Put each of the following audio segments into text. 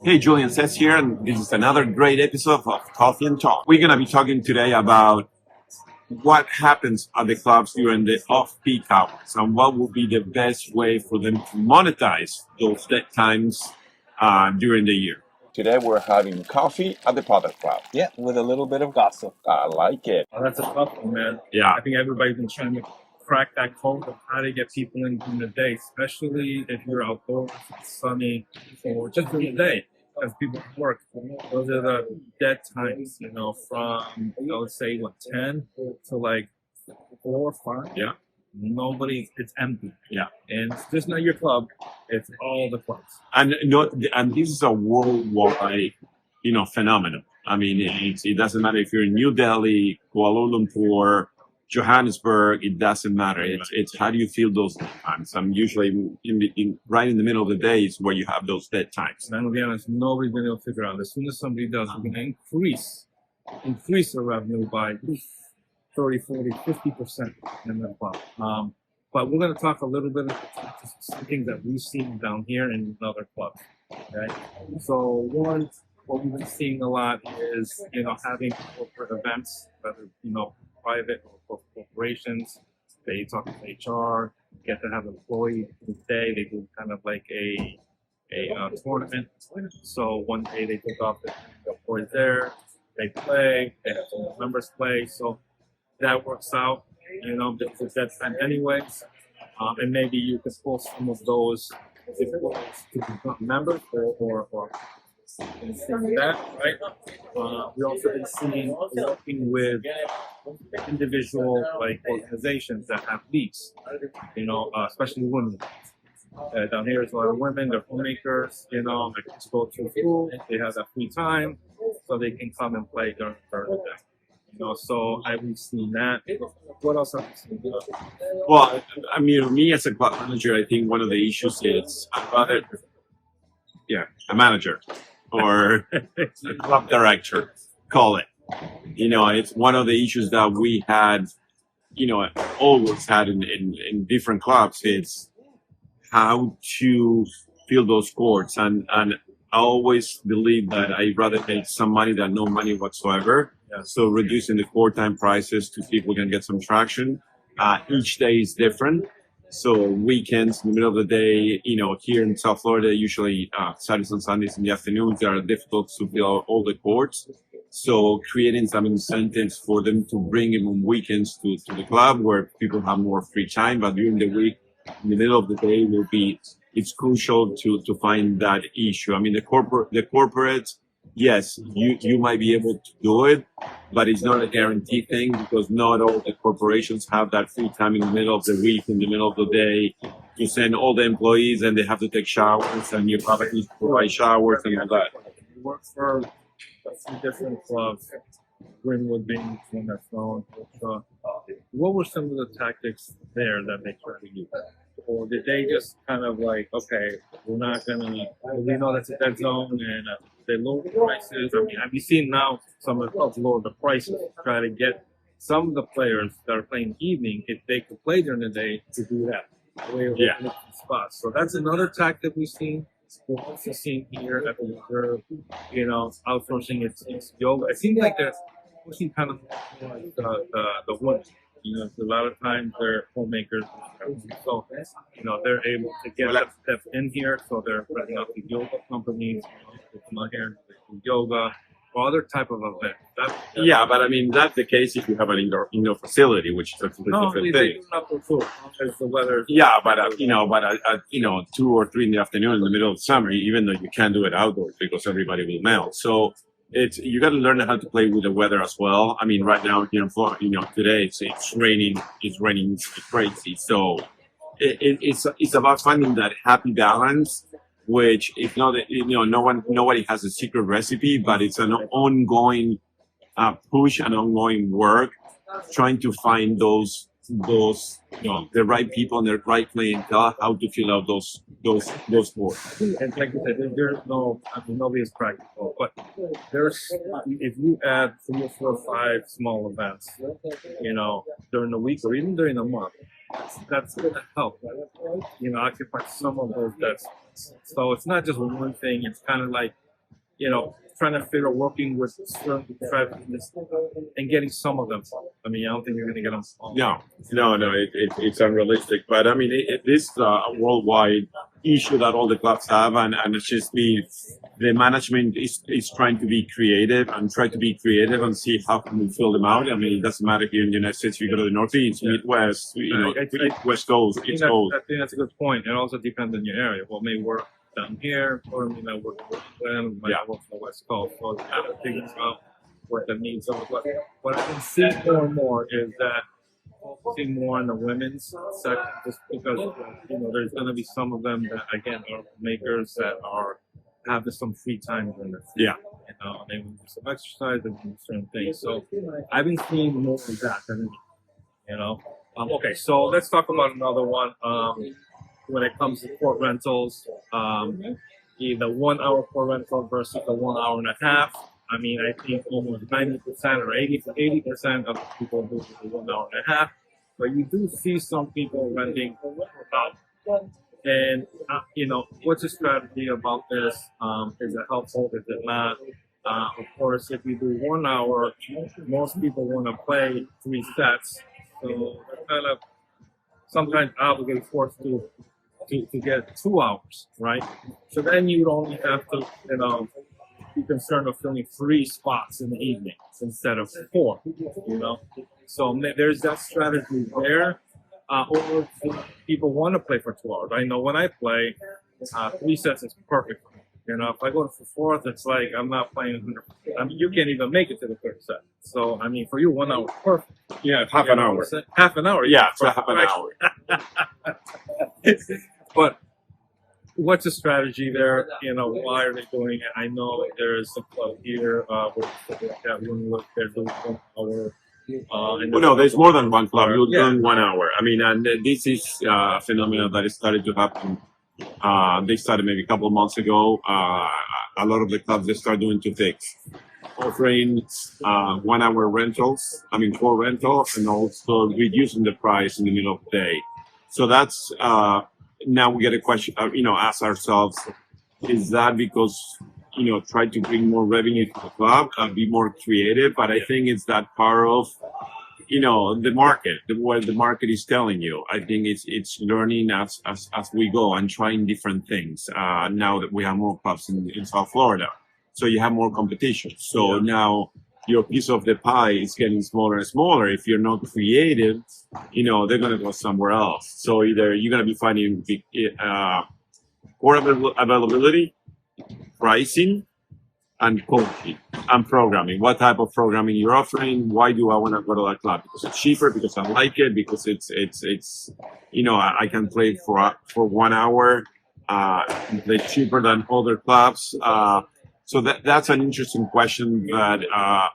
Hey, Julian Cesc here, and this is another great episode of Coffee and Talk. We're going to be talking today about what happens at the clubs during the off-peak hours and what would be the best way for them to monetize those dead times during the year. Today we're having coffee at the Padel Club. Yeah, with a little bit of gossip. I like it. Oh, that's a tough one, man. Yeah. I think everybody's been trying to crack that code of how to get people in during the day, especially if you're outdoors, it's sunny, or just during the day, as people work. Those are the dead times, from, let's say, 10 to like 4 or 5. Yeah. It's empty. Yeah. And it's just not your club, it's all the clubs. And this is a worldwide, phenomenon. I mean, it doesn't matter if you're in New Delhi, Kuala Lumpur, Johannesburg. It doesn't matter. It's how do you feel those dead times? I'm usually right in the middle of the day is where you have those dead times. And I'll be honest, nobody's been able to figure out. As soon as somebody does, we're going to increase the revenue by 30, 40, 50% in the club. But we're going to talk a little bit about some things that we've seen down here in other clubs. Okay. So one, what we've been seeing a lot is, having corporate events, whether, private or corporations. They talk to HR, get to have employees day. They do kind of like a tournament. So one day they take off the employees there, they play, they have some members play. So that works out, because that's time anyways. And maybe you could pull some of those employees to become members or that, right? We also been seeing working with individual organizations that have leagues, especially women. Down here is a lot of women, they're homemakers, they just go to school, they have that free time, so they can come and play during the day. So we've seen that. What else have we seen? Well, I mean, me as a club manager, I think one of the issues is a manager or a club director, call it. It's one of the issues that we had, always had in different clubs. It's how to fill those courts. And I always believe that I'd rather make some money than no money whatsoever. Yeah. So reducing the court time prices to see if we can get some traction. Each day is different. So weekends, in the middle of the day, here in South Florida, usually Saturdays and Sundays in the afternoons, they are difficult to fill all the courts. So creating some incentives for them to bring them on weekends to the club where people have more free time. But during the week, in the middle of the day, it's crucial to find that issue. I mean, the corporates, yes, you might be able to do it, but it's not a guaranteed thing because not all the corporations have that free time in the middle of the week, in the middle of the day, to send all the employees and they have to take showers and you probably provide showers and all that. We work for a few different clubs, Greenwood being one that's known. What were some of the tactics there that they tried to use? Or did they just kind of okay, we're not going to, we know that's a dead zone and they lower the prices? I mean, have you seen now some of the clubs lower the prices to try to get some of the players that are playing evening, if they could play during the day, to do that? Yeah. Spots. So that's another tactic we've seen. We've also seen here at the reserve, outsourcing its yoga. It seems like they're pushing kind of like the women. A lot of times they're homemakers, so they're able to get that step in here. So they're putting out the yoga companies, come out here and do yoga or other type of event. Yeah, but I mean that's the case if you have an indoor facility, which is a completely different thing. As the weather. Yeah, but 2 or 3 in the afternoon in the middle of summer, even though you can't do it outdoors because everybody will melt. So you got to learn how to play with the weather as well. I mean, right now here in Florida, today it's raining. It's raining crazy. So it's about finding that happy balance, which is not nobody has a secret recipe, but it's an ongoing push and ongoing work, trying to find those the right people and the right clientele, how to fill out those boards. And like you said, there's nobody is practical, but if you add 3 or 4 or 5 small events, during the week or even during the month, that's going to help, occupy some of those desks. So it's not just one thing. It's kind of like trying to figure working with certain strategies and getting some of them. I mean, I don't think you're going to get them all. No, it's unrealistic. But I mean, this worldwide issue that all the clubs have, and it's just the management is trying to be creative and try to be creative and see how can we fill them out. I mean, it doesn't matter here in the United States. You go to the Northeast, Midwest, West Coast, East Coast. I think that's a good point. It also depends on your area. What may work down here, or work in might work on the West Coast. So it's kind of figuring out what the needs are. What I can see more and more is that focusing more on the women's section, just because there's going to be some of them that again are makers that are having some free time during this. Yeah. They want to do some exercise and do certain things. So I've been seeing more of that than okay, so let's talk about another one. When it comes to court rentals, the 1 hour court rental versus the 1 hour and a half. I mean, I think almost 90% or 80% of people do the 1 hour and a half, but you do see some people renting out. And what's the strategy about this? Is it helpful? Is it not? Of course, if you do 1 hour, most people want to play 3 sets, so they're kind of sometimes obligated, forced to get 2 hours, right? So then you only have to, be concerned of filling 3 spots in the evening instead of 4, So there's that strategy there. Or people want to play for 2 hours. I know when I play, 3 sets is perfect for me. If I go for 4th, it's like I'm not playing. I mean, you can't even make it to the 3rd set. So, I mean, for you, 1 hour is perfect. Yeah, half an hour. Half an hour. Yeah, it's half an hour. But what's the strategy there? Why are they doing it? I know there's a club here where they're doing 1 hour. No, there's more than one club. You're doing 1 hour. I mean, and this is a phenomenon that is started to happen. They started maybe a couple of months ago. A lot of the clubs, they start doing 2 things. Offering 1 hour rentals, core rentals, and also reducing the price in the middle of the day. So that's, now we get a question, ask ourselves, is that because, try to bring more revenue to the club and be more creative? But I think it's that part of, the market, what the market is telling you. I think it's learning as we go and trying different things. Now that we have more clubs in South Florida, so you have more competition. So now your piece of the pie is getting smaller and smaller. If you're not creative, they're going to go somewhere else. So either you're going to be finding core availability, pricing, and coaching and programming. What type of programming you're offering? Why do I want to go to that club? Because it's cheaper, because I like it, because it's I can play for 1 hour. They're cheaper than other clubs. So that's an interesting question that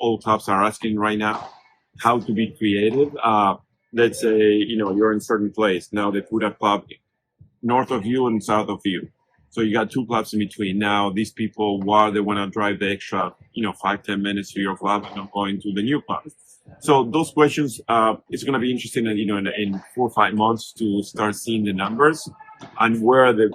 all clubs are asking right now. How to be creative. Let's say you're in a certain place. Now they put a club north of you and south of you. So you got 2 clubs in between. Now these people, why they want to drive the extra, 5-10 minutes to your club and not going to the new club. So those questions, it's going to be interesting, in 4 or 5 months to start seeing the numbers and where the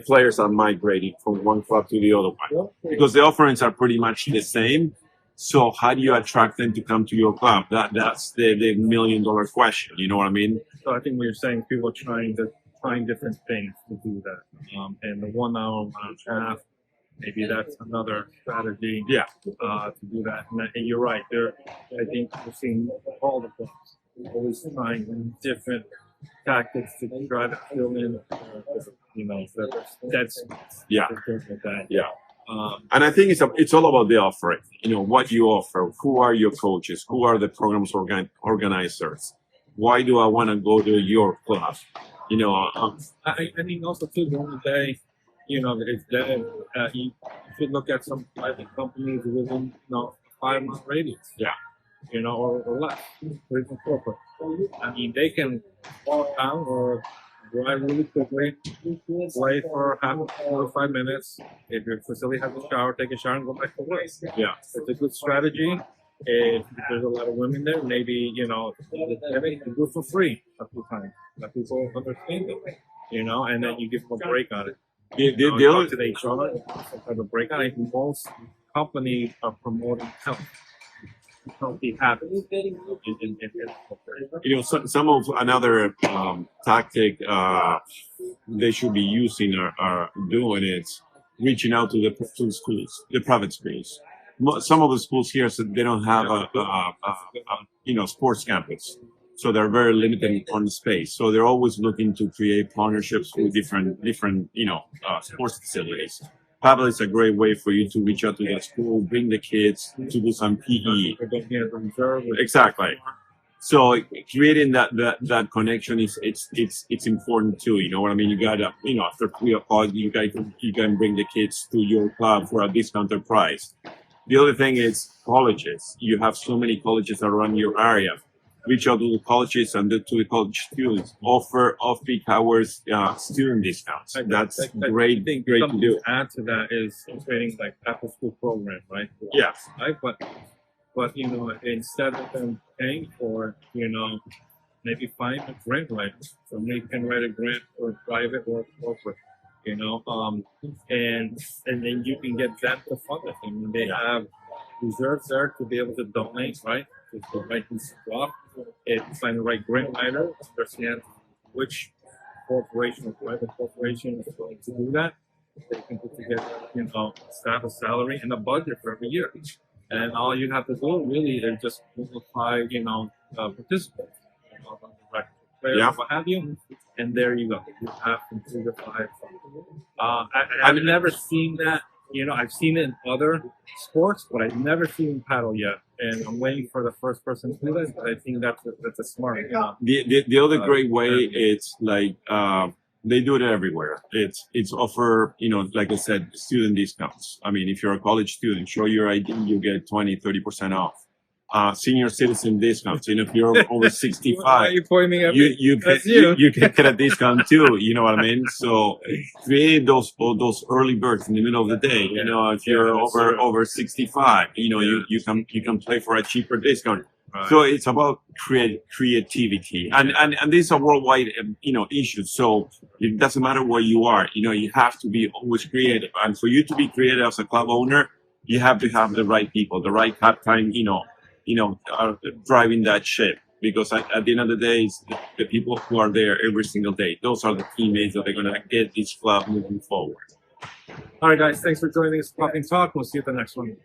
players are migrating from one club to the other one, because the offerings are pretty much the same. So how do you attract them to come to your club? That's the $1 million question. You know what I mean? So I think what you're saying, people are trying different things to do that. And the 1 hour, 1 hour and a half, maybe that's another strategy. Yeah. To do that. And you're right. I think we're seeing all the clubs always trying different tactics to try to fill in. That's that. Yeah. And I think it's all about the offering. What you offer. Who are your coaches? Who are the programs organizers? Why do I want to go to your club? I mean, also too, the only day, is that you should look at some private companies within 5-mile radius. Yeah. Or less, or even corporate. I mean, they can walk down or drive really quickly, play for 45 minutes. If your facility has a shower, take a shower and go back to work. Yeah. It's a good strategy. If there's a lot of women there, maybe, they do it for free a few times. Let people understand it, and then you give them a break on it. The talk other to the HR, some type of breakout. I think most companies are promoting healthy habits. Some of another tactic they should be using are doing is reaching out to the schools, the private schools. Some of the schools here so they don't have a sports campus, so they're very limited on space. So they're always looking to create partnerships with different sports facilities. Padel is a great way for you to reach out to the school, bring the kids to do some PE. Exactly. So creating that connection is it's important too. You know what I mean? You gotta after 3 o'clock you can bring the kids to your club for a discounted price. The other thing is colleges. You have so many colleges around your area. Reach out to the colleges and to the college students. Offer off-peak hours student discounts. That's great to do. To add to that is creating like after-school program, right? Yeah. Right, but instead of them paying for, maybe find a grant writer. Somebody can write a grant for private or corporate, and then you can get them to fund it. I mean, they have reserves there to be able to donate, right? To the right piece of stuff, and find the right grant writer, understand which corporation or private corporation is going to do that. They can put together, staff a salary and a budget for every year. And all you have to do really is just multiply, participants, players, what have you, and there you go. You have from 2 to 5. I've never seen that. I've seen it in other sports, but I've never seen paddle yet. And I'm waiting for the first person to do this. But I think that's a smart. The other great way it's like they do it everywhere. It's offer, like I said, student discounts. I mean, if you're a college student, show your ID, you get 20-30% off. Senior citizen discounts. If you're over 65, you can get a discount too. You know what I mean? So create those early birds in the middle of the day. If you're over 65, you can play for a cheaper discount. Right. So it's about creativity, and this is a worldwide issue. So it doesn't matter where you are. You have to be always creative, and for you to be creative as a club owner, you have to have the right people, the right captain. Driving that ship, because at the end of the day, it's the people who are there every single day. Those are the teammates that are going to get this club moving forward. All right, guys. Thanks for joining us. Talking Talk. We'll see you at the next one.